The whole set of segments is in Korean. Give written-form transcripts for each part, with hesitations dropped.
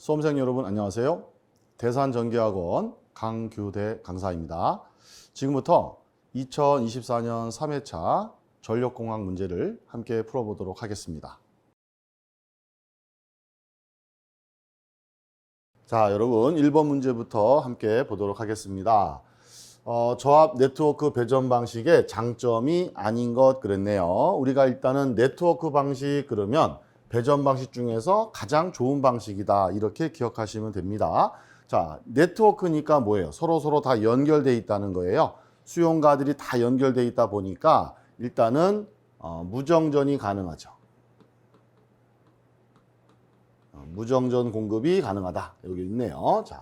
수험생 여러분 안녕하세요. 대산전기학원 강규대 강사입니다. 지금부터 2024년 3회차 전력공학 문제를 함께 풀어보도록 하겠습니다. 자, 여러분 1번 문제부터 함께 보도록 하겠습니다. 저압 네트워크 배전 방식의 장점이 아닌 것 그랬네요. 우리가 일단은 네트워크 방식 그러면 배전 방식 중에서 가장 좋은 방식이다 이렇게 기억하시면 됩니다. 자, 네트워크니까 뭐예요? 서로 다 연결돼 있다는 거예요. 수용가들이 다 연결돼 있다 보니까 일단은 무정전이 가능하죠. 무정전 공급이 가능하다. 여기 있네요. 자,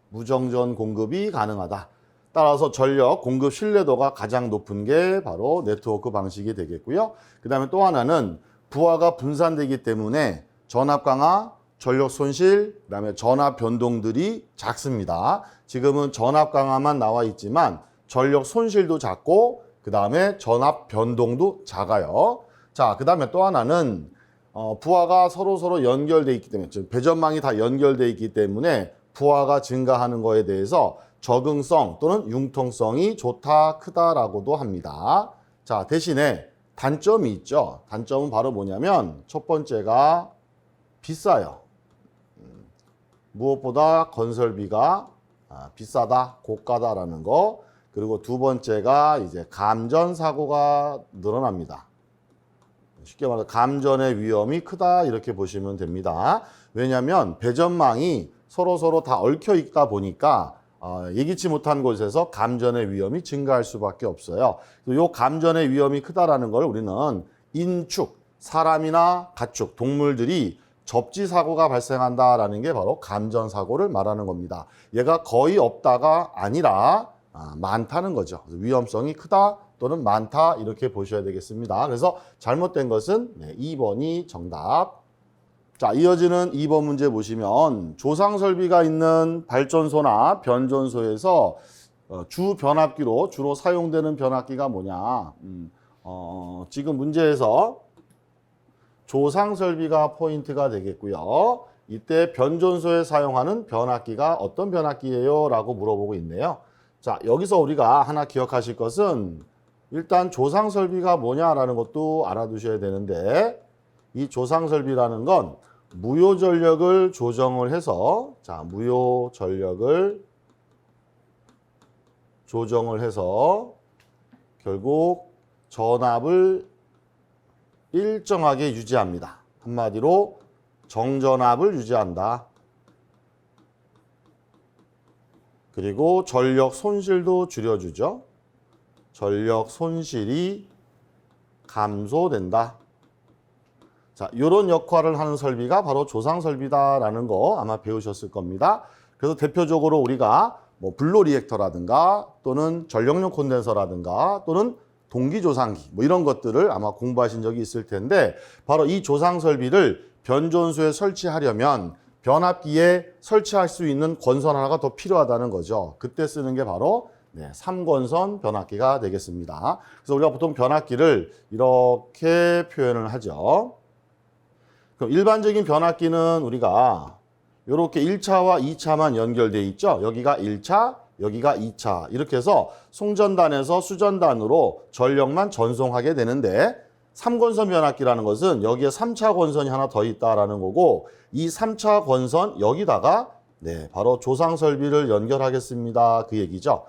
무정전 공급이 가능하다. 따라서 전력 공급 신뢰도가 가장 높은 게 바로 네트워크 방식이 되겠고요. 그 다음에 또 하나는 부하가 분산되기 때문에 전압 강화, 전력 손실, 그 다음에 전압 변동들이 작습니다. 지금은 전압 강화만 나와 있지만 전력 손실도 작고 그 다음에 전압 변동도 작아요. 자, 그 다음에 또 하나는 부하가 서로 연결돼 있기 때문에 배전망이 다 연결돼 있기 때문에 부하가 증가하는 거에 대해서 적응성 또는 융통성이 좋다, 크다라고도 합니다. 자, 대신에 단점이 있죠. 단점은 바로 뭐냐면 첫 번째가 비싸요. 무엇보다 건설비가 비싸다, 고가다라는 거. 그리고 두 번째가 이제 감전 사고가 늘어납니다. 쉽게 말해서 감전의 위험이 크다 이렇게 보시면 됩니다. 왜냐하면 배전망이 서로 다 얽혀 있다 보니까 예기치 못한 곳에서 감전의 위험이 증가할 수밖에 없어요. 이 감전의 위험이 크다라는 걸 우리는 인축, 사람이나 가축, 동물들이 접지 사고가 발생한다라는 게 바로 감전 사고를 말하는 겁니다. 얘가 거의 없다가 아니라 많다는 거죠. 위험성이 크다 또는 많다 이렇게 보셔야 되겠습니다. 그래서 잘못된 것은 2번이 정답. 자, 이어지는 2번 문제 보시면 조상 설비가 있는 발전소나 변전소에서 주 변압기로 주로 사용되는 변압기가 뭐냐? 지금 문제에서 조상 설비가 포인트가 되겠고요. 이때 변전소에 사용하는 변압기가 어떤 변압기예요? 라고 물어보고 있네요. 자, 여기서 우리가 하나 기억하실 것은 일단 조상 설비가 뭐냐라는 것도 알아두셔야 되는데 이 조상 설비라는 건 무효 전력을 조정을 해서 무효 전력을 조정을 해서 결국 전압을 일정하게 유지합니다. 한마디로 정전압을 유지한다. 그리고 전력 손실도 줄여주죠. 전력 손실이 감소된다. 자, 이런 역할을 하는 설비가 바로 조상 설비다라는 거 아마 배우셨을 겁니다. 그래서 대표적으로 우리가 블로 리액터라든가 또는 전력용 콘덴서라든가 또는 동기 조상기 이런 것들을 아마 공부하신 적이 있을 텐데 바로 이 조상 설비를 변전소에 설치하려면 변압기에 설치할 수 있는 건선 하나가 더 필요하다는 거죠. 그때 쓰는 게 바로 3건선 변압기가 되겠습니다. 그래서 우리가 보통 변압기를 이렇게 표현을 하죠. 그럼 일반적인 변압기는 우리가 이렇게 1차와 2차만 연결되어 있죠. 여기가 1차, 여기가 2차 이렇게 해서 송전단에서 수전단으로 전력만 전송하게 되는데 3건선 변압기라는 것은 여기에 3차 건선이 하나 더 있다라는 거고 이 3차 건선 여기다가 바로 조상 설비를 연결하겠습니다. 그 얘기죠.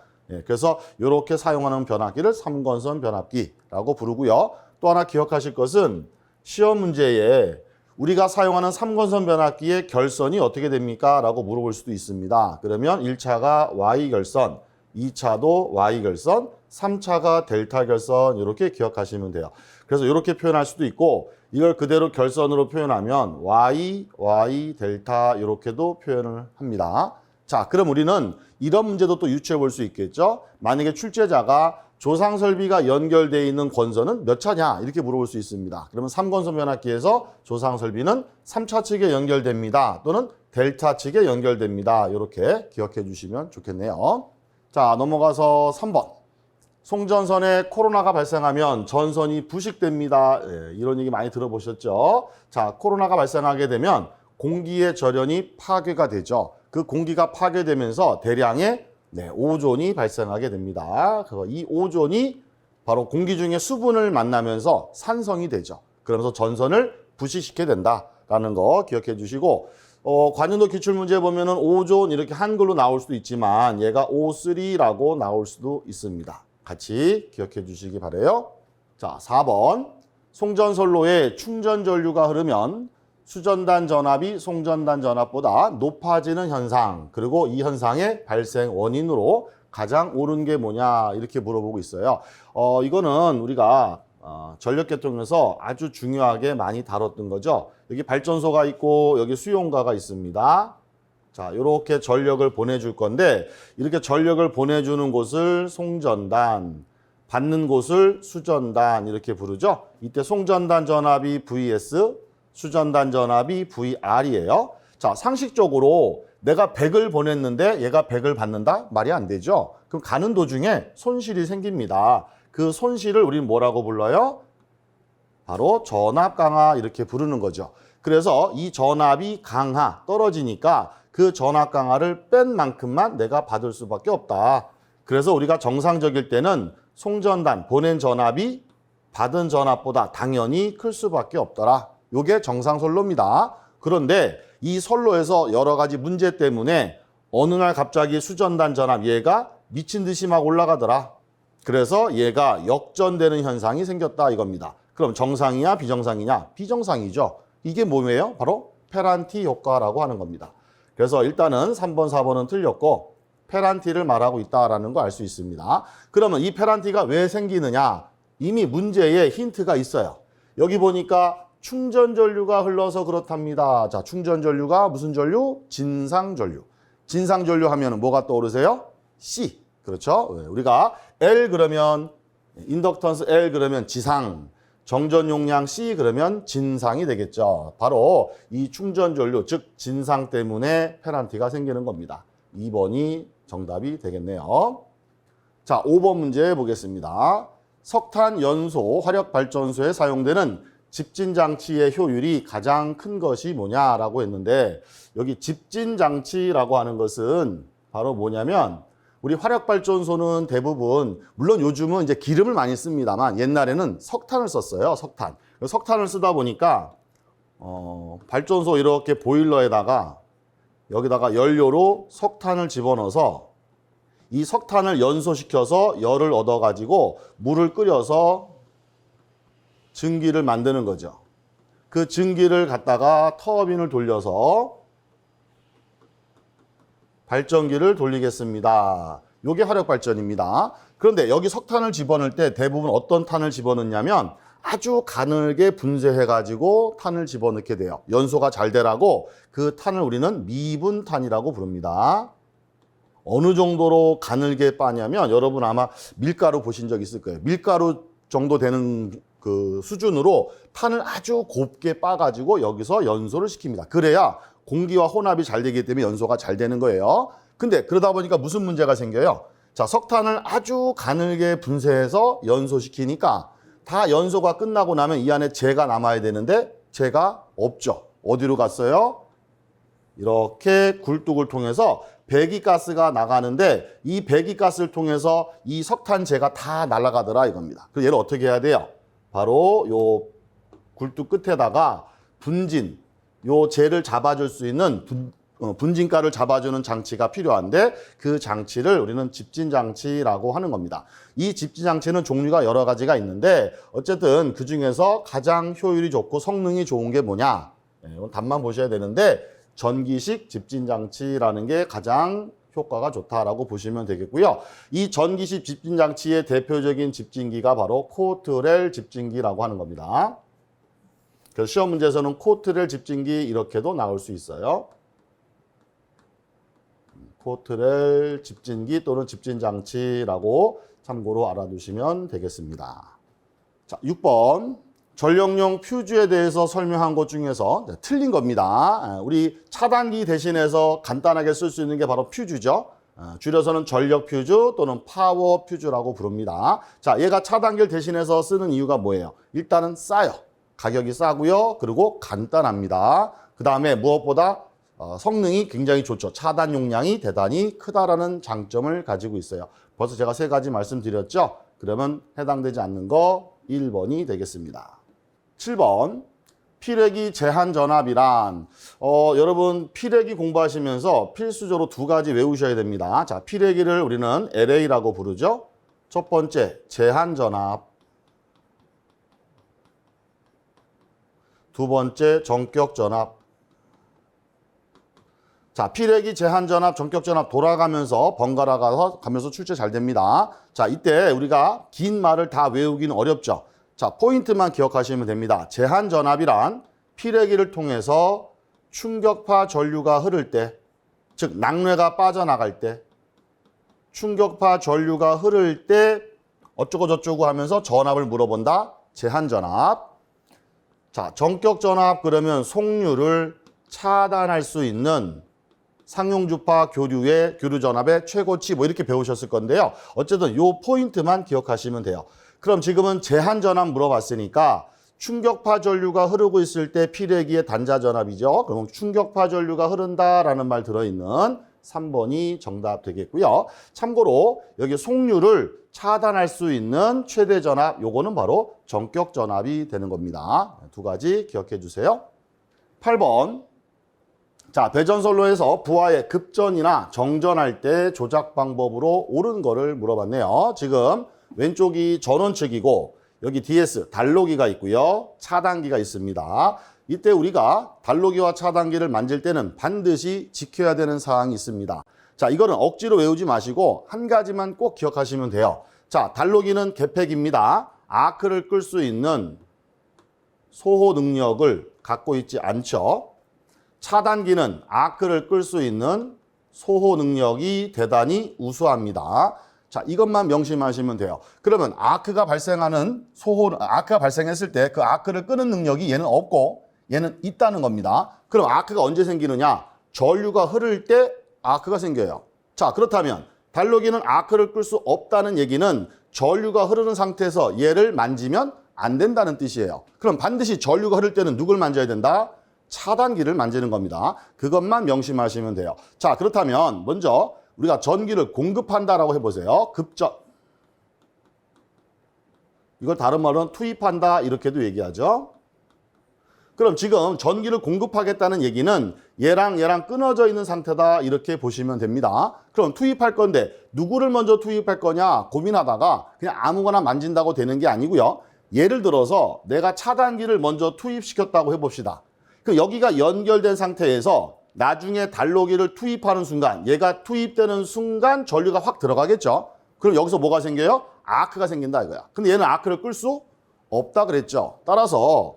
그래서 이렇게 사용하는 변압기를 3건선 변압기라고 부르고요. 또 하나 기억하실 것은 시험 문제에 우리가 사용하는 3건선 변압기의 결선이 어떻게 됩니까? 라고 물어볼 수도 있습니다. 그러면 1차가 Y결선, 2차도 Y결선, 3차가 델타 결선 이렇게 기억하시면 돼요. 그래서 이렇게 표현할 수도 있고 이걸 그대로 결선으로 표현하면 Y, 델타 이렇게도 표현을 합니다. 자, 그럼 우리는 이런 문제도 또 유추해 볼 수 있겠죠? 만약에 출제자가 조상 설비가 연결되어 있는 건선은 몇 차냐 이렇게 물어볼 수 있습니다. 그러면 3건선 변압기에서 조상 설비는 3차 측에 연결됩니다. 또는 델타 측에 연결됩니다. 이렇게 기억해 주시면 좋겠네요. 자, 넘어가서 3번. 송전선에 코로나가 발생하면 전선이 부식됩니다. 이런 얘기 많이 들어보셨죠? 자, 코로나가 발생하게 되면 공기의 절연이 파괴가 되죠. 그 공기가 파괴되면서 대량의 오존이 발생하게 됩니다. 이 오존이 바로 공기 중에 수분을 만나면서 산성이 되죠. 그러면서 전선을 부식시키게 된다라는 거 기억해 주시고, 관용도 기출문제 보면은 오존 이렇게 한글로 나올 수도 있지만 얘가 O3라고 나올 수도 있습니다. 같이 기억해 주시기 바라요. 자, 4번. 송전선로에 충전 전류가 흐르면 수전단 전압이 송전단 전압보다 높아지는 현상, 그리고 이 현상의 발생 원인으로 가장 옳은 게 뭐냐 이렇게 물어보고 있어요. 이거는 우리가 전력계통에서 아주 중요하게 많이 다뤘던 거죠. 여기 발전소가 있고 여기 수용가가 있습니다. 자, 이렇게 전력을 보내줄 건데 이렇게 전력을 보내주는 곳을 송전단, 받는 곳을 수전단 이렇게 부르죠. 이때 송전단 전압이 VS, 수전단 전압이 VR이에요. 자, 상식적으로 내가 100을 보냈는데 얘가 100을 받는다? 말이 안 되죠. 그럼 가는 도중에 손실이 생깁니다. 그 손실을 우리는 뭐라고 불러요? 바로 전압 강하 이렇게 부르는 거죠. 그래서 이 전압이 강하, 떨어지니까 그 전압 강하를 뺀 만큼만 내가 받을 수밖에 없다. 그래서 우리가 정상적일 때는 송전단, 보낸 전압이 받은 전압보다 당연히 클 수밖에 없더라. 이게 정상선로입니다. 그런데 이 선로에서 여러 가지 문제 때문에 어느 날 갑자기 수전단 전압 얘가 미친 듯이 막 올라가더라. 그래서 얘가 역전되는 현상이 생겼다 이겁니다. 그럼 정상이냐 비정상이냐? 비정상이죠. 이게 뭐예요? 바로 페란티 효과라고 하는 겁니다. 그래서 일단은 3번, 4번은 틀렸고 페란티를 말하고 있다는 거 알 수 있습니다. 그러면 이 페란티가 왜 생기느냐? 이미 문제에 힌트가 있어요. 여기 보니까 충전 전류가 흘러서 그렇답니다. 자, 충전 전류가 무슨 전류? 진상 전류. 진상 전류 하면 뭐가 떠오르세요? C. 그렇죠? 우리가 L 그러면 인덕턴스 L 그러면 지상, 정전 용량 C 그러면 진상이 되겠죠. 바로 이 충전 전류, 즉 진상 때문에 페널티가 생기는 겁니다. 2번이 정답이 되겠네요. 자, 5번 문제 보겠습니다. 석탄 연소 화력 발전소에 사용되는 집진 장치의 효율이 가장 큰 것이 뭐냐라고 했는데, 여기 집진 장치라고 하는 것은 바로 뭐냐면, 우리 화력발전소는 대부분, 물론 요즘은 이제 기름을 많이 씁니다만 옛날에는 석탄을 썼어요. 석탄을 쓰다 보니까 발전소 이렇게 보일러에다가 여기다가 연료로 석탄을 집어넣어서 이 석탄을 연소시켜서 열을 얻어가지고 물을 끓여서 증기를 만드는 거죠. 그 증기를 갖다가 터빈을 돌려서 발전기를 돌리겠습니다. 이게 화력발전입니다. 그런데 여기 석탄을 집어넣을 때 대부분 어떤 탄을 집어넣냐면 아주 가늘게 분쇄해가지고 탄을 집어넣게 돼요. 연소가 잘 되라고 그 탄을 우리는 미분탄이라고 부릅니다. 어느 정도로 가늘게 빠냐면 여러분 아마 밀가루 보신 적 있을 거예요. 밀가루 정도 되는 그 수준으로 탄을 아주 곱게 빠가지고 여기서 연소를 시킵니다. 그래야 공기와 혼합이 잘 되기 때문에 연소가 잘 되는 거예요. 근데 그러다 보니까 무슨 문제가 생겨요? 자, 석탄을 아주 가늘게 분쇄해서 연소시키니까 다 연소가 끝나고 나면 이 안에 재가 남아야 되는데 재가 없죠. 어디로 갔어요? 이렇게 굴뚝을 통해서 배기가스가 나가는데 이 배기가스를 통해서 이 석탄재가 다 날아가더라 이겁니다. 그래서 얘를 어떻게 해야 돼요? 바로 요 굴뚝 끝에다가 분진, 요 재를 잡아줄 수 있는 분진가를 잡아주는 장치가 필요한데 그 장치를 우리는 집진장치라고 하는 겁니다. 이 집진장치는 종류가 여러 가지가 있는데 어쨌든 그 중에서 가장 효율이 좋고 성능이 좋은 게 뭐냐? 이건 답만 보셔야 되는데 전기식 집진장치라는 게 가장 효과가 좋다라고 보시면 되겠고요. 이 전기식 집진장치의 대표적인 집진기가 바로 코트렐 집진기라고 하는 겁니다. 그래서 시험 문제에서는 코트렐 집진기 이렇게도 나올 수 있어요. 코트렐 집진기 또는 집진장치라고 참고로 알아두시면 되겠습니다. 자, 6번. 전력용 퓨즈에 대해서 설명한 것 중에서 틀린 겁니다. 우리 차단기 대신해서 간단하게 쓸 수 있는 게 바로 퓨즈죠. 줄여서는 전력 퓨즈 또는 파워 퓨즈라고 부릅니다. 자, 얘가 차단기를 대신해서 쓰는 이유가 뭐예요? 일단은 싸요. 가격이 싸고요. 그리고 간단합니다. 그 다음에 무엇보다 성능이 굉장히 좋죠. 차단 용량이 대단히 크다라는 장점을 가지고 있어요. 벌써 제가 세 가지 말씀드렸죠. 그러면 해당되지 않는 거 1번이 되겠습니다. 7번. 피래기 제한 전압이란 여러분 피래기 공부하시면서 필수적으로 두 가지 외우셔야 됩니다. 자, 피래기를 우리는 LA라고 부르죠. 첫 번째 제한 전압, 두 번째 전격 전압. 자, 피래기 제한 전압, 전격 전압 돌아가면서 번갈아 가면서 출제 잘 됩니다. 자, 이때 우리가 긴 말을 다 외우기는 어렵죠. 자, 포인트만 기억하시면 됩니다. 제한 전압이란 피래기를 통해서 충격파 전류가 흐를 때, 즉 낙뢰가 빠져나갈 때, 충격파 전류가 흐를 때 어쩌고 저쩌고 하면서 전압을 물어본다. 제한 전압. 자, 전격 전압 그러면 속류를 차단할 수 있는 상용주파 교류의 교류 전압의 최고치 뭐 이렇게 배우셨을 건데요. 어쨌든 요 포인트만 기억하시면 돼요. 그럼 지금은 제한 전압 물어봤으니까 충격파 전류가 흐르고 있을 때 피래기의 단자 전압이죠. 그럼 충격파 전류가 흐른다라는 말 들어있는 3번이 정답 되겠고요. 참고로 여기 속류를 차단할 수 있는 최대 전압, 요거는 바로 전격 전압이 되는 겁니다. 두 가지 기억해 주세요. 8번. 자, 배전선로에서 부하의 급전이나 정전할 때 조작 방법으로 옳은 거를 물어봤네요. 지금 왼쪽이 전원측이고 여기 DS 달로기가 있고요. 차단기가 있습니다. 이때 우리가 달로기와 차단기를 만질 때는 반드시 지켜야 되는 사항이 있습니다. 자, 이거는 억지로 외우지 마시고 한 가지만 꼭 기억하시면 돼요. 자, 달로기는 개폐기입니다. 아크를 끌 수 있는 소호 능력을 갖고 있지 않죠. 차단기는 아크를 끌 수 있는 소호 능력이 대단히 우수합니다. 자, 이것만 명심하시면 돼요. 그러면 아크가 발생하는 아크가 발생했을 때 그 아크를 끄는 능력이 얘는 없고 얘는 있다는 겁니다. 그럼 아크가 언제 생기느냐? 전류가 흐를 때 아크가 생겨요. 자, 그렇다면 달로기는 아크를 끌 수 없다는 얘기는 전류가 흐르는 상태에서 얘를 만지면 안 된다는 뜻이에요. 그럼 반드시 전류가 흐를 때는 누굴 만져야 된다? 차단기를 만지는 겁니다. 그것만 명심하시면 돼요. 자, 그렇다면 먼저 우리가 전기를 공급한다라고 해보세요. 급전. 이걸 다른 말로는 투입한다 이렇게도 얘기하죠. 그럼 지금 전기를 공급하겠다는 얘기는 얘랑 끊어져 있는 상태다 이렇게 보시면 됩니다. 그럼 투입할 건데 누구를 먼저 투입할 거냐 고민하다가 그냥 아무거나 만진다고 되는 게 아니고요. 예를 들어서 내가 차단기를 먼저 투입시켰다고 해봅시다. 그럼 여기가 연결된 상태에서 나중에 달로기를 투입하는 순간 얘가 투입되는 순간 전류가 확 들어가겠죠. 그럼 여기서 뭐가 생겨요? 아크가 생긴다 이거야. 근데 얘는 아크를 끌 수 없다 그랬죠. 따라서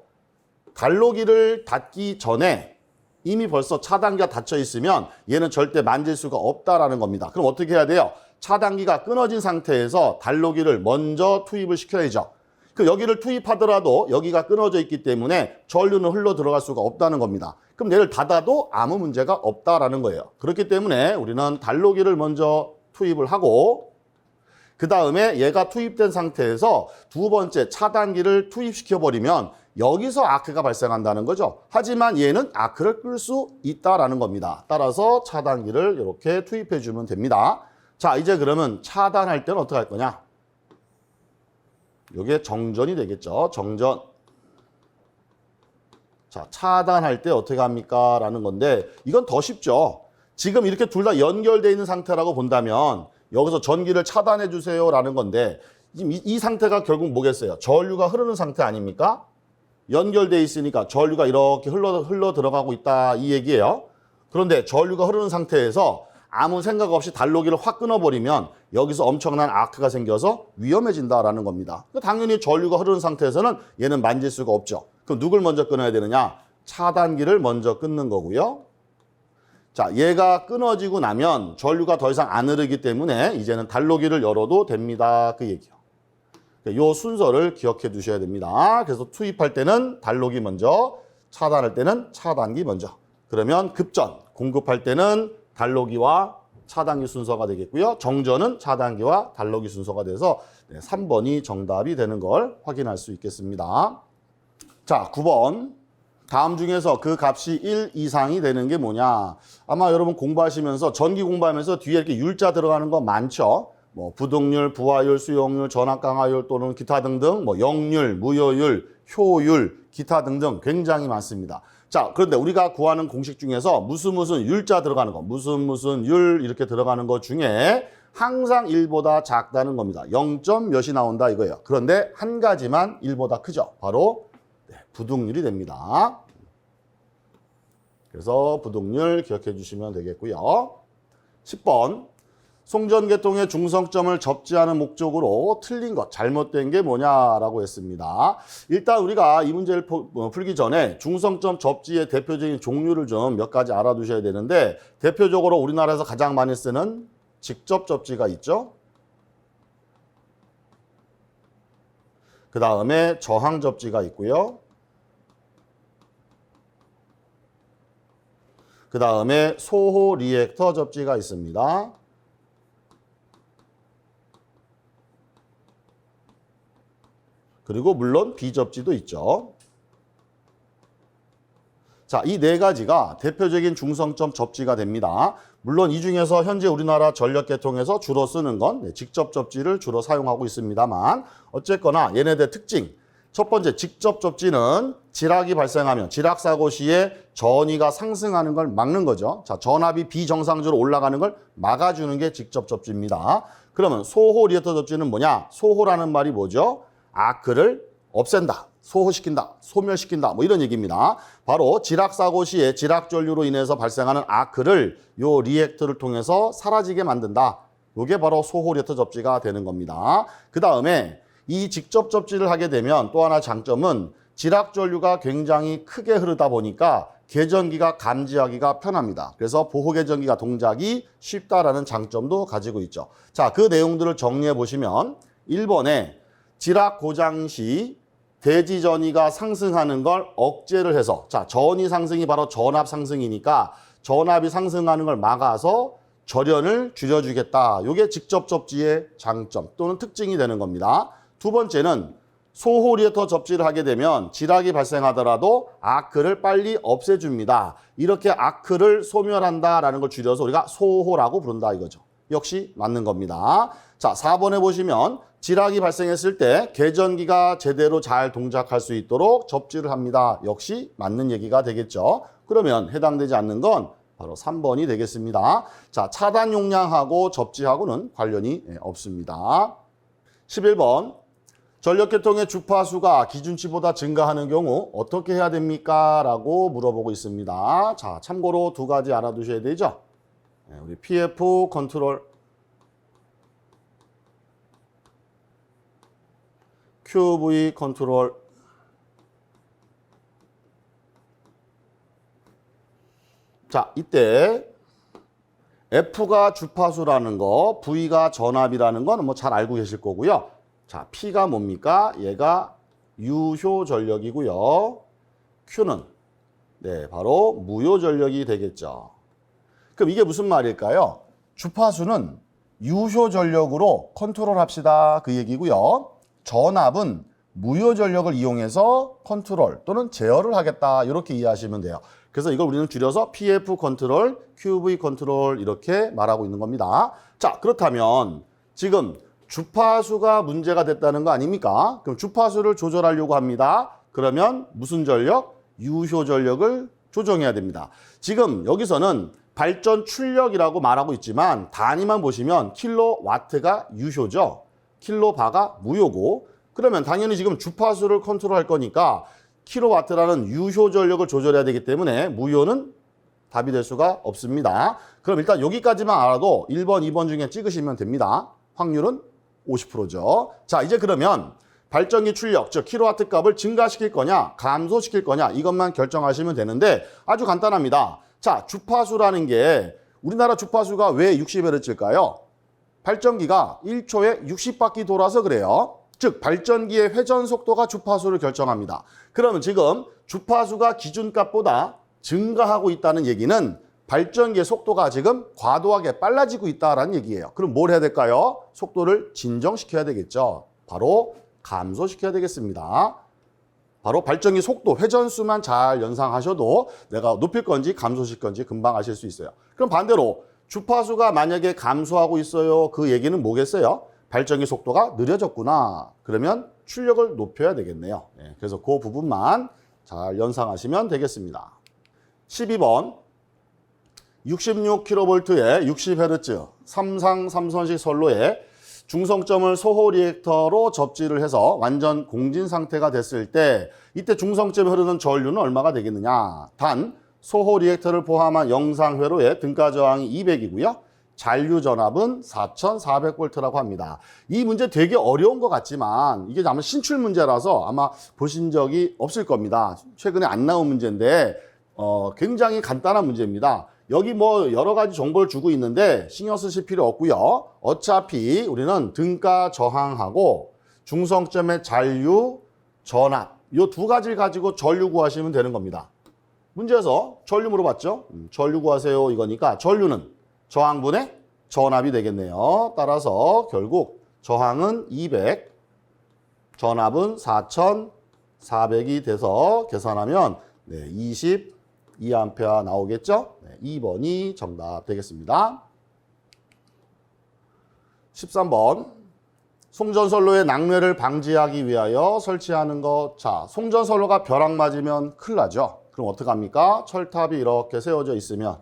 달로기를 닫기 전에 이미 벌써 차단기가 닫혀 있으면 얘는 절대 만질 수가 없다라는 겁니다. 그럼 어떻게 해야 돼요? 차단기가 끊어진 상태에서 달로기를 먼저 투입을 시켜야죠. 그 여기를 투입하더라도 여기가 끊어져 있기 때문에 전류는 흘러 들어갈 수가 없다는 겁니다. 그럼 얘를 닫아도 아무 문제가 없다라는 거예요. 그렇기 때문에 우리는 달로기를 먼저 투입을 하고 그 다음에 얘가 투입된 상태에서 두 번째 차단기를 투입시켜버리면 여기서 아크가 발생한다는 거죠. 하지만 얘는 아크를 끌 수 있다라는 겁니다. 따라서 차단기를 이렇게 투입해 주면 됩니다. 자, 이제 그러면 차단할 때는 어떻게 할 거냐? 이게 정전이 되겠죠. 정전. 자, 차단할 때 어떻게 합니까? 라는 건데 이건 더 쉽죠. 지금 이렇게 둘 다 연결되어 있는 상태라고 본다면 여기서 전기를 차단해 주세요 라는 건데 지금 이 상태가 결국 뭐겠어요? 전류가 흐르는 상태 아닙니까? 연결되어 있으니까 전류가 이렇게 흘러 들어가고 있다 이 얘기예요. 그런데 전류가 흐르는 상태에서 아무 생각 없이 달로기를 확 끊어버리면 여기서 엄청난 아크가 생겨서 위험해진다라는 겁니다. 당연히 전류가 흐르는 상태에서는 얘는 만질 수가 없죠. 그럼 누굴 먼저 끊어야 되느냐? 차단기를 먼저 끊는 거고요. 자, 얘가 끊어지고 나면 전류가 더 이상 안 흐르기 때문에 이제는 달로기를 열어도 됩니다. 그 얘기요. 이 순서를 기억해 두셔야 됩니다. 그래서 투입할 때는 달로기 먼저, 차단할 때는 차단기 먼저. 그러면 급전, 공급할 때는 달로기와 차단기 순서가 되겠고요. 정전은 차단기와 달로기 순서가 돼서 3번이 정답이 되는 걸 확인할 수 있겠습니다. 자, 9번. 다음 중에서 그 값이 1 이상이 되는 게 뭐냐? 아마 여러분 공부하시면서 전기 공부하면서 뒤에 이렇게 율자 들어가는 거 많죠? 뭐 부동률, 부하율, 수용률, 전압 강화율 또는 기타 등등 뭐 역률, 무효율, 효율, 기타 등등 굉장히 많습니다. 자, 그런데 우리가 구하는 공식 중에서 무슨 율자 들어가는 거, 무슨 율 이렇게 들어가는 것 중에 항상 1보다 작다는 겁니다. 0. 몇이 나온다 이거예요. 그런데 한 가지만 1보다 크죠. 바로 부동률이 됩니다. 그래서 부동률 기억해 주시면 되겠고요. 10번. 송전계통의 중성점을 접지하는 목적으로 틀린 것, 잘못된 게 뭐냐라고 했습니다. 일단 우리가 이 문제를 풀기 전에 중성점 접지의 대표적인 종류를 좀 몇 가지 알아두셔야 되는데 대표적으로 우리나라에서 가장 많이 쓰는 직접 접지가 있죠. 그 다음에 저항 접지가 있고요. 그 다음에 소호 리액터 접지가 있습니다. 그리고 물론 비접지도 있죠. 자, 이 네 가지가 대표적인 중성점 접지가 됩니다. 물론 이 중에서 현재 우리나라 전력계통에서 주로 쓰는 건 직접 접지를 주로 사용하고 있습니다만 어쨌거나 얘네들 특징. 첫 번째 직접 접지는 지락이 발생하면 지락 사고 시에 전위가 상승하는 걸 막는 거죠. 자, 전압이 비정상적으로 올라가는 걸 막아주는 게 직접 접지입니다. 그러면 소호 리액터 접지는 뭐냐? 소호라는 말이 뭐죠? 아크를 없앤다, 소호시킨다, 소멸시킨다 뭐 이런 얘기입니다. 바로 지락 사고 시에 지락 전류로 인해서 발생하는 아크를 요 리액터를 통해서 사라지게 만든다. 이게 바로 소호 리액터 접지가 되는 겁니다. 그 다음에 이 직접 접지를 하게 되면 또 하나 장점은 지락 전류가 굉장히 크게 흐르다 보니까 계전기가 감지하기가 편합니다. 그래서 보호 계전기가 동작이 쉽다라는 장점도 가지고 있죠. 자, 그 내용들을 정리해 보시면 1번에 지락 고장 시 대지 전위가 상승하는 걸 억제를 해서 자, 전위 상승이 바로 전압 상승이니까 전압이 상승하는 걸 막아서 절연을 줄여주겠다. 이게 직접 접지의 장점 또는 특징이 되는 겁니다. 두 번째는 소호 리액터 접지를 하게 되면 지락이 발생하더라도 아크를 빨리 없애줍니다. 이렇게 아크를 소멸한다라는 걸 줄여서 우리가 소호라고 부른다 이거죠. 역시 맞는 겁니다. 자, 4번에 보시면 지락이 발생했을 때 계전기가 제대로 잘 동작할 수 있도록 접지를 합니다. 역시 맞는 얘기가 되겠죠. 그러면 해당되지 않는 건 바로 3번이 되겠습니다. 자, 차단 용량하고 접지하고는 관련이 없습니다. 11번. 전력계통의 주파수가 기준치보다 증가하는 경우 어떻게 해야 됩니까? 라고 물어보고 있습니다. 자, 참고로 두 가지 알아두셔야 되죠. 우리 PF 컨트롤, QV 컨트롤. 자, 이때 F가 주파수라는 거, V가 전압이라는 건 뭐 잘 알고 계실 거고요. 자, P가 뭡니까? 얘가 유효 전력이고요. Q는 바로 무효 전력이 되겠죠. 그럼 이게 무슨 말일까요? 주파수는 유효 전력으로 컨트롤합시다 그 얘기고요. 전압은 무효 전력을 이용해서 컨트롤 또는 제어를 하겠다 이렇게 이해하시면 돼요. 그래서 이걸 우리는 줄여서 PF 컨트롤, QV 컨트롤 이렇게 말하고 있는 겁니다. 자, 그렇다면 지금 주파수가 문제가 됐다는 거 아닙니까? 그럼 주파수를 조절하려고 합니다. 그러면 무슨 전력? 유효 전력을 조정해야 됩니다. 지금 여기서는 발전 출력이라고 말하고 있지만 단위만 보시면 킬로와트가 유효죠. 킬로바가 무효고 그러면 당연히 지금 주파수를 컨트롤할 거니까 킬로와트라는 유효 전력을 조절해야 되기 때문에 무효는 답이 될 수가 없습니다. 그럼 일단 여기까지만 알아도 1번, 2번 중에 찍으시면 됩니다. 확률은 50%죠. 자, 이제 그러면 발전기 출력, 즉 킬로와트 값을 증가시킬 거냐, 감소시킬 거냐 이것만 결정하시면 되는데 아주 간단합니다. 자, 주파수라는 게 우리나라 주파수가 왜 60Hz일까요? 발전기가 1초에 60바퀴 돌아서 그래요. 즉 발전기의 회전 속도가 주파수를 결정합니다. 그러면 지금 주파수가 기준값보다 증가하고 있다는 얘기는 발전기의 속도가 지금 과도하게 빨라지고 있다는 얘기예요. 그럼 뭘 해야 될까요? 속도를 진정시켜야 되겠죠. 바로 감소시켜야 되겠습니다. 바로 발전기 속도, 회전수만 잘 연상하셔도 내가 높일 건지 감소시킬 건지 금방 아실 수 있어요. 그럼 반대로 주파수가 만약에 감소하고 있어요. 그 얘기는 뭐겠어요? 발전기 속도가 느려졌구나. 그러면 출력을 높여야 되겠네요. 그래서 그 부분만 잘 연상하시면 되겠습니다. 12번 66kV에 60Hz 삼상 3선식 선로에 중성점을 소호 리액터로 접지를 해서 완전 공진 상태가 됐을 때 이때 중성점에 흐르는 전류는 얼마가 되겠느냐. 단 소호 리액터를 포함한 영상 회로의 등가 저항이 200이고요. 잔류 전압은 4400V라고 합니다. 이 문제 되게 어려운 것 같지만 이게 아마 신출 문제라서 아마 보신 적이 없을 겁니다. 최근에 안 나온 문제인데 굉장히 간단한 문제입니다. 여기 뭐 여러 가지 정보를 주고 있는데 신경 쓰실 필요 없고요. 어차피 우리는 등가 저항하고 중성점의 잔류 전압 이 두 가지를 가지고 전류 구하시면 되는 겁니다. 문제에서 전류 물어봤죠? 전류 구하세요 이거니까 전류는 저항분의 전압이 되겠네요. 따라서 결국 저항은 200, 전압은 4400이 돼서 계산하면 22A 나오겠죠? 2번이 정답 되겠습니다. 13번 송전선로의 낙뢰를 방지하기 위하여 설치하는 것. 자, 송전선로가 벼락 맞으면 큰일 나죠. 그럼 어떡합니까? 철탑이 이렇게 세워져 있으면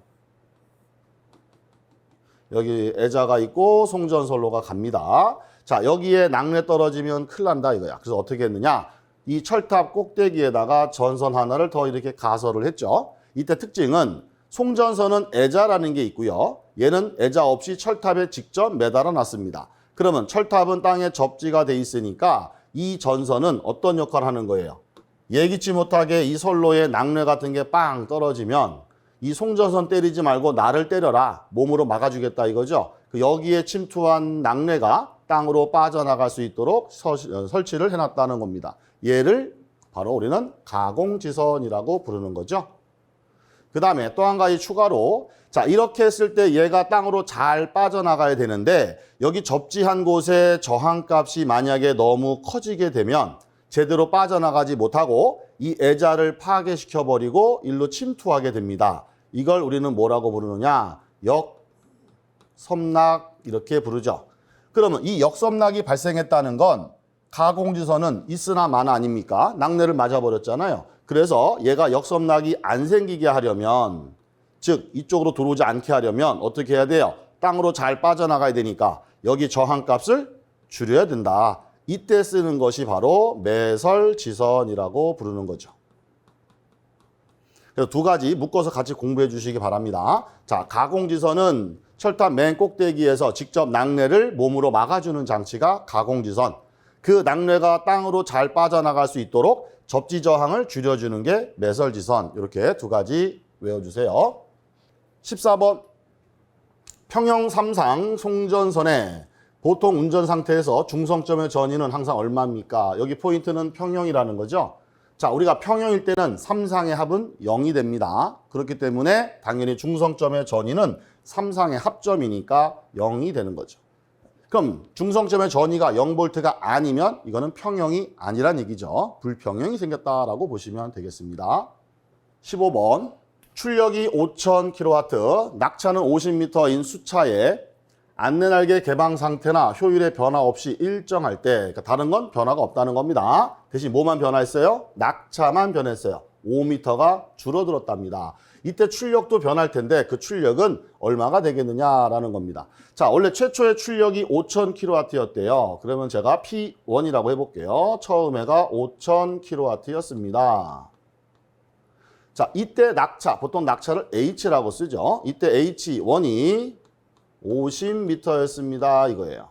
여기 애자가 있고 송전선로가 갑니다. 자, 여기에 낙뢰 떨어지면 큰일 난다 이거야. 그래서 어떻게 했느냐? 이 철탑 꼭대기에다가 전선 하나를 더 이렇게 가설을 했죠. 이때 특징은 송전선은 애자라는 게 있고요. 얘는 애자 없이 철탑에 직접 매달아 놨습니다. 그러면 철탑은 땅에 접지가 돼 있으니까 이 전선은 어떤 역할을 하는 거예요? 예기치 못하게 이 선로에 낙뢰 같은 게 빵 떨어지면 이 송전선 때리지 말고 나를 때려라. 몸으로 막아주겠다 이거죠. 여기에 침투한 낙뢰가 땅으로 빠져나갈 수 있도록 설치를 해놨다는 겁니다. 얘를 바로 우리는 가공지선이라고 부르는 거죠. 그 다음에 또 한 가지 추가로 자 이렇게 했을 때 얘가 땅으로 잘 빠져나가야 되는데 여기 접지한 곳에 저항값이 만약에 너무 커지게 되면 제대로 빠져나가지 못하고 이 애자를 파괴시켜버리고 일로 침투하게 됩니다. 이걸 우리는 뭐라고 부르느냐? 역섬락 이렇게 부르죠. 그러면 이 역섬락이 발생했다는 건 가공지선은 있으나 마나 아닙니까? 낙뢰를 맞아버렸잖아요. 그래서 얘가 역섬락이 안 생기게 하려면 즉 이쪽으로 들어오지 않게 하려면 어떻게 해야 돼요? 땅으로 잘 빠져나가야 되니까 여기 저항값을 줄여야 된다. 이때 쓰는 것이 바로 매설지선이라고 부르는 거죠. 그래서 두 가지 묶어서 같이 공부해 주시기 바랍니다. 자, 가공지선은 철탑 맨 꼭대기에서 직접 낙뢰를 몸으로 막아주는 장치가 가공지선. 그 낙뢰가 땅으로 잘 빠져나갈 수 있도록 접지 저항을 줄여주는 게 매설지선. 이렇게 두 가지 외워주세요. 14번 평형 3상 송전선에 보통 운전 상태에서 중성점의 전위는 항상 얼마입니까? 여기 포인트는 평형이라는 거죠. 자, 우리가 평형일 때는 3상의 합은 0이 됩니다. 그렇기 때문에 당연히 중성점의 전위는 3상의 합점이니까 0이 되는 거죠. 그럼 중성점의 전위가 0V가 아니면 이거는 평형이 아니란 얘기죠. 불평형이 생겼다라고 보시면 되겠습니다. 15번 출력이 5000kW, 낙차는 50m인 수차에 안내날개 개방 상태나 효율의 변화 없이 일정할 때, 그러니까 다른 건 변화가 없다는 겁니다. 대신 뭐만 변화했어요? 낙차만 변했어요. 5m가 줄어들었답니다. 이때 출력도 변할 텐데 그 출력은 얼마가 되겠느냐라는 겁니다. 자, 원래 최초의 출력이 5000kW였대요. 그러면 제가 P1이라고 해볼게요. 처음에가 5000kW였습니다. 자, 이때 낙차, 보통 낙차를 H라고 쓰죠. 이때 H1이 50m였습니다. 이거예요.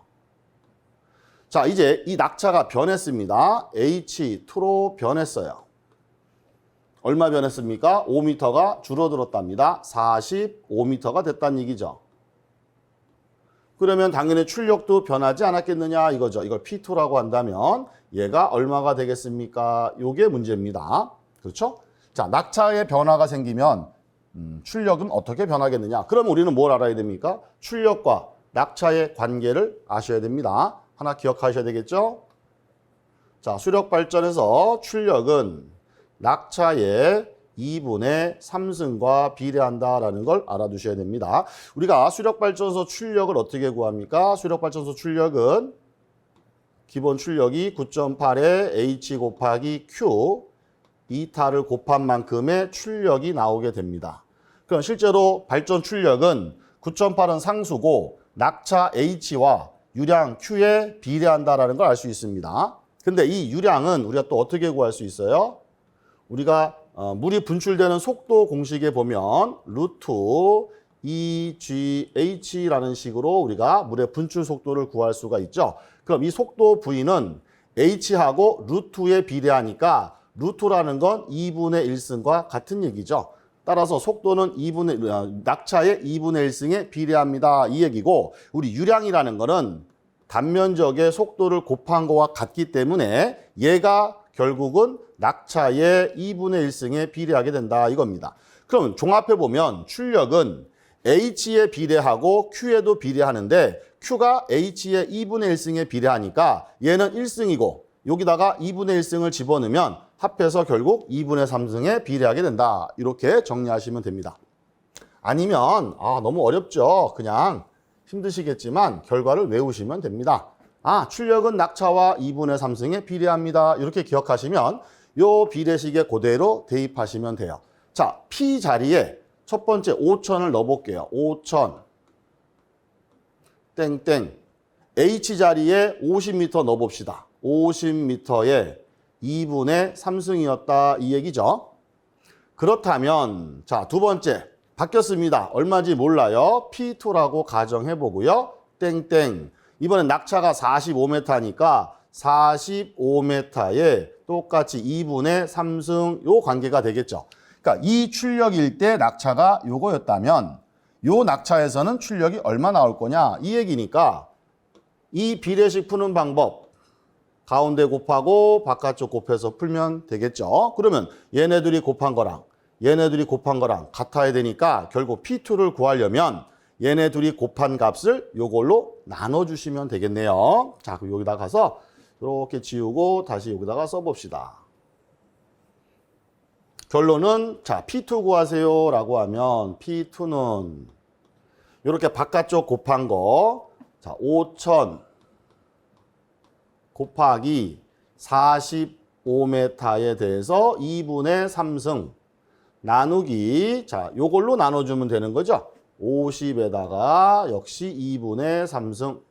자, 이제 이 낙차가 변했습니다. H2로 변했어요. 얼마 변했습니까? 5m가 줄어들었답니다. 45m가 됐다는 얘기죠. 그러면 당연히 출력도 변하지 않았겠느냐 이거죠. 이걸 P2라고 한다면 얘가 얼마가 되겠습니까? 이게 문제입니다. 그렇죠? 자, 낙차의 변화가 생기면 출력은 어떻게 변하겠느냐? 그럼 우리는 뭘 알아야 됩니까? 출력과 낙차의 관계를 아셔야 됩니다. 하나 기억하셔야 되겠죠? 자, 수력 발전에서 출력은 낙차의 2분의 3승과 비례한다라는 걸 알아두셔야 됩니다. 우리가 수력발전소 출력을 어떻게 구합니까? 수력발전소 출력은 기본 출력이 9.8에 H 곱하기 Q 2타를 곱한 만큼의 출력이 나오게 됩니다. 그럼 실제로 발전 출력은 9.8은 상수고 낙차 H와 유량 Q에 비례한다라는 걸 알 수 있습니다. 근데 이 유량은 우리가 또 어떻게 구할 수 있어요? 우리가 물이 분출되는 속도 공식에 보면 루트 EGH라는 식으로 우리가 물의 분출 속도를 구할 수가 있죠. 그럼 이 속도 V는 H하고 루트에 비례하니까 루트라는 건 2분의 1승과 같은 얘기죠. 따라서 속도는 낙차의 2분의 1승에 비례합니다. 이 얘기고 우리 유량이라는 거는 단면적의 속도를 곱한 거와 같기 때문에 얘가 결국은 낙차의 2분의 1승에 비례하게 된다 이겁니다. 그럼 종합해보면 출력은 H에 비례하고 Q에도 비례하는데 Q가 H의 2분의 1승에 비례하니까 얘는 1승이고 여기다가 2분의 1승을 집어넣으면 합해서 결국 2분의 3승에 비례하게 된다. 이렇게 정리하시면 됩니다. 아니면 너무 어렵죠. 그냥 힘드시겠지만 결과를 외우시면 됩니다. 출력은 낙차와 2분의 3승에 비례합니다. 이렇게 기억하시면 요 비례식에 그대로 대입하시면 돼요. 자, P 자리에 첫 번째 5,000을 넣어볼게요. 5,000 땡땡 H 자리에 50m 넣어봅시다. 50m에 2분의 3승이었다 이 얘기죠. 그렇다면 자, 두 번째 바뀌었습니다. 얼마인지 몰라요. P2라고 가정해보고요. 땡땡 이번엔 낙차가 45m니까 45m에 똑같이 2분의 3승 요 관계가 되겠죠. 그러니까 이 출력일 때 낙차가 요거였다면 요 낙차에서는 출력이 얼마 나올 거냐 이 얘기니까 이 비례식 푸는 방법 가운데 곱하고 바깥쪽 곱해서 풀면 되겠죠. 그러면 얘네들이 곱한 거랑 같아야 되니까 결국 P2를 구하려면 얘네 둘이 곱한 값을 요걸로 나눠주시면 되겠네요. 자, 그럼 여기다 가서 이렇게 지우고 다시 여기다가 써봅시다. 결론은 자 P2 구하세요 라고 하면 P2는 이렇게 바깥쪽 곱한 거 자 5,000 곱하기 45m에 대해서 2분의 3승 나누기 자 요걸로 나눠주면 되는 거죠. 50에다가 역시 2분의 3승.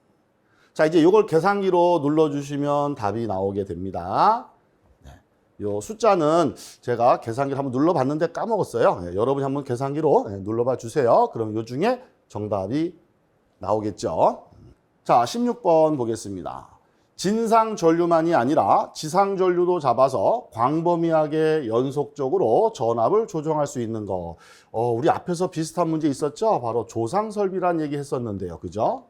자, 이제 이걸 계산기로 눌러주시면 답이 나오게 됩니다. 네. 요 숫자는 제가 계산기를 한번 눌러봤는데 까먹었어요. 네, 여러분이 한번 계산기로 눌러봐 주세요. 그럼 요 중에 정답이 나오겠죠. 자, 16번 보겠습니다. 진상 전류만이 아니라 지상 전류도 잡아서 광범위하게 연속적으로 전압을 조정할 수 있는 거. 우리 앞에서 비슷한 문제 있었죠? 바로 조상 설비란 얘기 했었는데요. 그죠?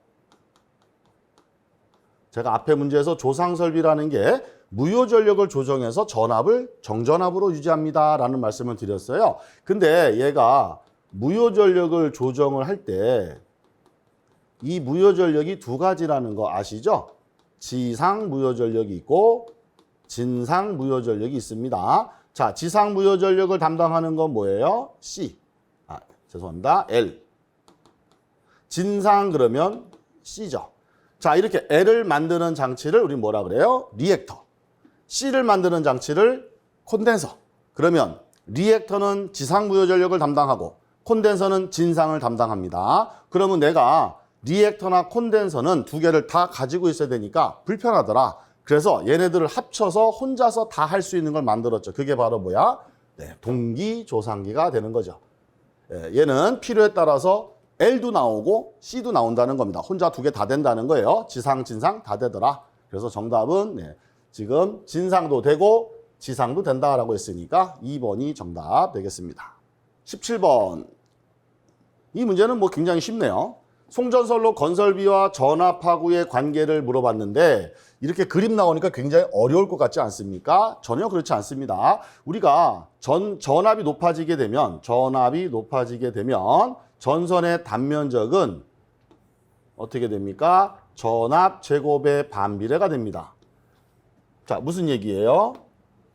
제가 앞에 문제에서 조상 설비라는 게 무효 전력을 조정해서 전압을 정전압으로 유지합니다. 라는 말씀을 드렸어요. 근데 얘가 무효 전력을 조정을 할 때 이 무효 전력이 두 가지라는 거 아시죠? 지상 무효 전력이 있고 진상 무효 전력이 있습니다. 자, 지상 무효 전력을 담당하는 건 뭐예요? C. 죄송합니다. L. 진상 그러면 C죠. 자, 이렇게 L을 만드는 장치를 우리 뭐라 그래요? 리액터. C를 만드는 장치를 콘덴서. 그러면 리액터는 지상 무효 전력을 담당하고 콘덴서는 진상을 담당합니다. 그러면 내가 리액터나 콘덴서는 두 개를 다 가지고 있어야 되니까 불편하더라. 그래서 얘네들을 합쳐서 혼자서 다 할 수 있는 걸 만들었죠. 그게 바로 뭐야? 네, 동기 조상기가 되는 거죠. 얘는 필요에 따라서 L도 나오고 C도 나온다는 겁니다. 혼자 두 개 다 된다는 거예요. 지상, 진상 다 되더라. 그래서 정답은 지금 진상도 되고 지상도 된다라고 했으니까 2번이 정답 되겠습니다. 17번. 이 문제는 뭐 굉장히 쉽네요. 송전선로 건설비와 전압하고의 관계를 물어봤는데 이렇게 그림 나오니까 굉장히 어려울 것 같지 않습니까? 전혀 그렇지 않습니다. 우리가 전압이 높아지게 되면 전선의 단면적은 어떻게 됩니까? 전압 제곱의 반비례가 됩니다. 자, 무슨 얘기예요?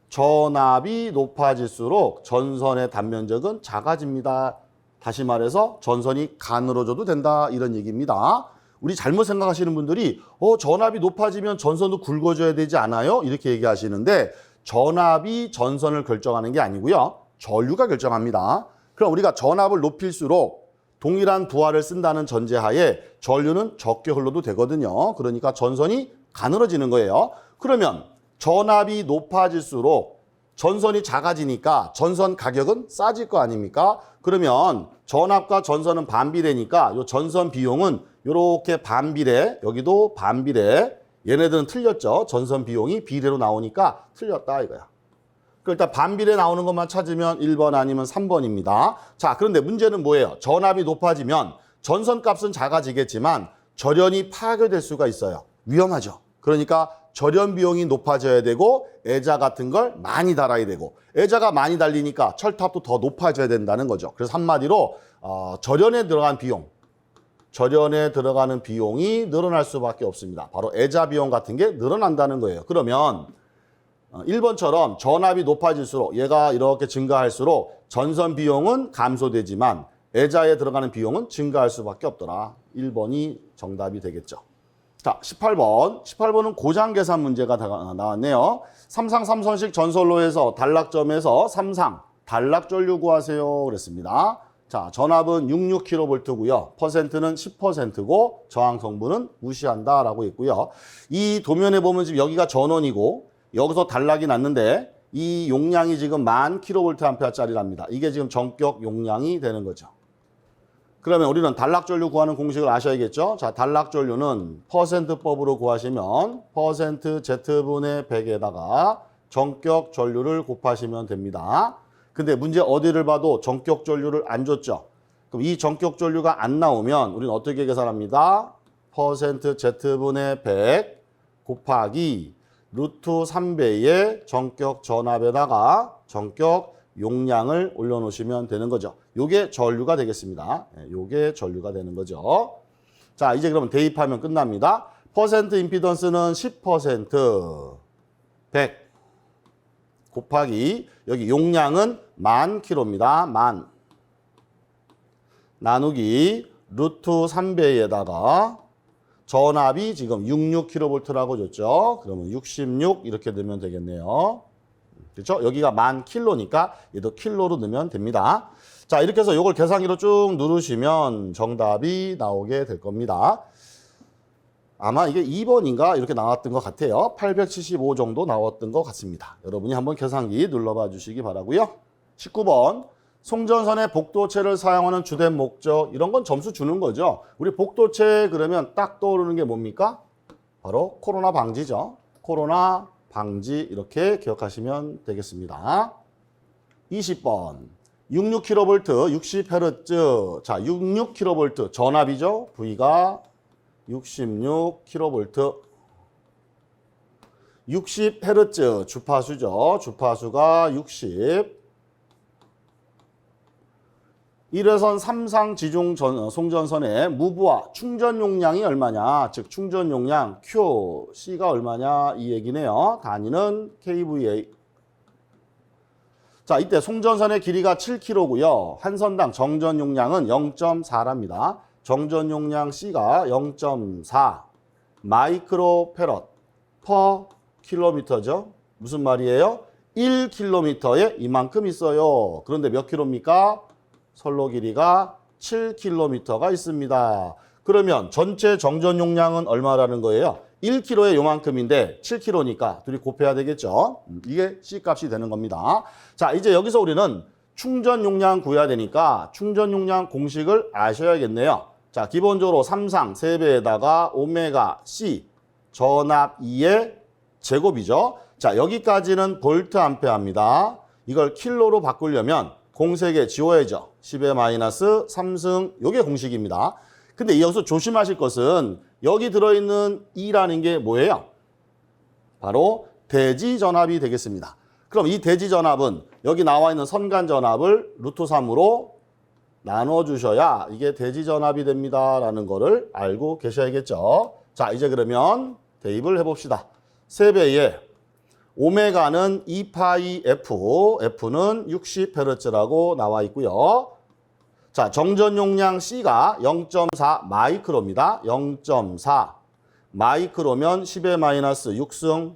전압이 높아질수록 전선의 단면적은 작아집니다. 다시 말해서 전선이 가늘어져도 된다 이런 얘기입니다. 우리 잘못 생각하시는 분들이 전압이 높아지면 전선도 굵어져야 되지 않아요? 이렇게 얘기하시는데 전압이 전선을 결정하는 게 아니고요. 전류가 결정합니다. 그럼 우리가 전압을 높일수록 동일한 부하를 쓴다는 전제하에 전류는 적게 흘러도 되거든요. 그러니까 전선이 가늘어지는 거예요. 그러면 전압이 높아질수록 전선이 작아지니까 전선 가격은 싸질 거 아닙니까? 그러면 전압과 전선은 반비례니까 이 전선 비용은 이렇게 반비례, 여기도 반비례. 얘네들은 틀렸죠. 전선 비용이 비례로 나오니까 틀렸다 이거야. 일단 반비례 나오는 것만 찾으면 1번 아니면 3번입니다. 자, 그런데 문제는 뭐예요? 전압이 높아지면 전선 값은 작아지겠지만 절연이 파괴될 수가 있어요. 위험하죠. 그러니까 절연 비용이 높아져야 되고 애자 같은 걸 많이 달아야 되고 애자가 많이 달리니까 철탑도 더 높아져야 된다는 거죠. 그래서 한마디로 절연에 들어간 비용, 절연에 들어가는 비용이 늘어날 수밖에 없습니다. 바로 애자 비용 같은 게 늘어난다는 거예요. 그러면 1번처럼 전압이 높아질수록 얘가 이렇게 증가할수록 전선 비용은 감소되지만 애자에 들어가는 비용은 증가할 수밖에 없더라. 1번이 정답이 되겠죠. 자, 18번. 18번은 고장 계산 문제가 나왔네요. 삼상 삼선식 전선로에서 단락점에서 삼상 단락 전류 구하세요 그랬습니다. 자, 전압은 66kV고요. 퍼센트는 10%고 저항 성분은 무시한다라고 있고요. 이 도면에 보면 지금 여기가 전원이고 여기서 단락이 났는데 이 용량이 지금 10,000kVA짜리랍니다. 이게 지금 전격 용량이 되는 거죠. 그러면 우리는 단락전류 구하는 공식을 아셔야겠죠? 자, 단락전류는 퍼센트법으로 구하시면 퍼센트 Z분의 100에다가 전격 전류를 곱하시면 됩니다. 근데 문제 어디를 봐도 전격 전류를 안 줬죠? 그럼 이 전격 전류가 안 나오면 우리는 어떻게 계산합니다? 퍼센트 Z분의 100 곱하기 루트 3배의 전격 전압에다가 전격 용량을 올려놓으시면 되는 거죠. 요게 전류가 되겠습니다. 요게 전류가 되는 거죠. 자, 이제 그러면 대입하면 끝납니다. 퍼센트 임피던스는 10% 100 곱하기 여기 용량은 10,000k입니다. 10,000 나누기 루트 3배에다가 전압이 지금 66kV라고 줬죠. 그러면 66 이렇게 넣으면 되겠네요. 그렇죠? 여기가 10,000k니까 얘도 킬로로 넣으면 됩니다. 자, 이렇게 해서 이걸 계산기로 쭉 누르시면 정답이 나오게 될 겁니다. 아마 이게 2번인가 이렇게 나왔던 것 같아요. 875 정도 나왔던 것 같습니다. 여러분이 한번 계산기 눌러봐 주시기 바라고요. 19번. 송전선의 복도체를 사용하는 주된 목적, 이런 건 점수 주는 거죠. 우리 복도체 그러면 딱 떠오르는 게 뭡니까? 바로 코로나 방지죠. 코로나 방지 이렇게 기억하시면 되겠습니다. 20번. 66kV, 60Hz. 자, 66kV 전압이죠. V가 66kV. 60Hz 주파수죠. 주파수가 60. 1회선 3상 지중 송전선의 무부하 충전 용량이 얼마냐, 즉 충전 용량 QC가 얼마냐 이 얘기네요. 단위는 kVA. 자, 이때 송전선의 길이가 7km고요. 한 선당 정전 용량은 0.4랍니다. 정전 용량 C가 0.4 마이크로 패럿 퍼 킬로미터죠. 무슨 말이에요? 1km에 이만큼 있어요. 그런데 몇 킬로입니까? 선로 길이가 7km가 있습니다. 그러면 전체 정전 용량은 얼마라는 거예요? 1km에 요만큼인데 7km니까 둘이 곱해야 되겠죠. 이게 C값이 되는 겁니다. 자, 이제 여기서 우리는 충전 용량 구해야 되니까 충전 용량 공식을 아셔야겠네요. 자, 기본적으로 3상 3배에다가 오메가 C 전압 2의 제곱이죠. 자, 여기까지는 볼트 암페어입니다. 이걸 킬로로 바꾸려면 공세개 지워야죠. 10의 마이너스 3승, 요게 공식입니다. 근데 여기서 조심하실 것은 여기 들어있는 E라는 게 뭐예요? 바로 대지전압이 되겠습니다. 그럼 이 대지전압은 여기 나와 있는 선간전압을 루트 3으로 나눠주셔야 이게 대지전압이 됩니다. 라는 거를 알고 계셔야겠죠. 자, 이제 그러면 대입을 해봅시다. 3배에 오메가는 2파이 F, F는 60Hz라고 나와 있고요. 자, 정전 용량 C가 0.4 마이크로입니다. 0.4 마이크로면 10의 마이너스 6승.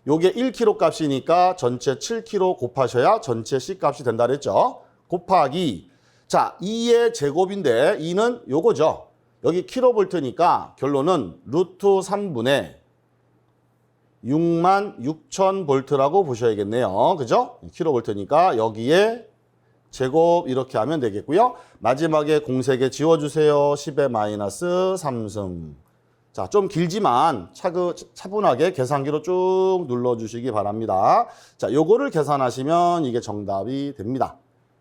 요게 1kg 값이니까 전체 7kg 곱하셔야 전체 C 값이 된다 그랬죠. 곱하기. 자, 2의 제곱인데 2는 요거죠. 여기 킬로볼트니까 결론은 루트 3분의 66,000볼트라고 보셔야겠네요. 그죠? 킬로볼트니까 여기에 제곱 이렇게 하면 되겠고요. 마지막에 공세개 지워주세요. 10의 마이너스 3승. 자, 좀 길지만 차분하게 계산기로 쭉 눌러주시기 바랍니다. 자, 요거를 계산하시면 이게 정답이 됩니다.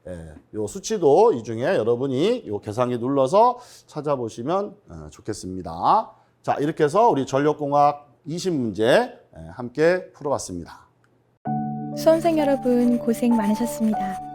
예, 요 수치도 이 중에 여러분이 요 계산기 눌러서 찾아보시면 좋겠습니다. 자, 이렇게 해서 우리 전력공학 20문제 함께 풀어봤습니다. 수험생 여러분 고생 많으셨습니다.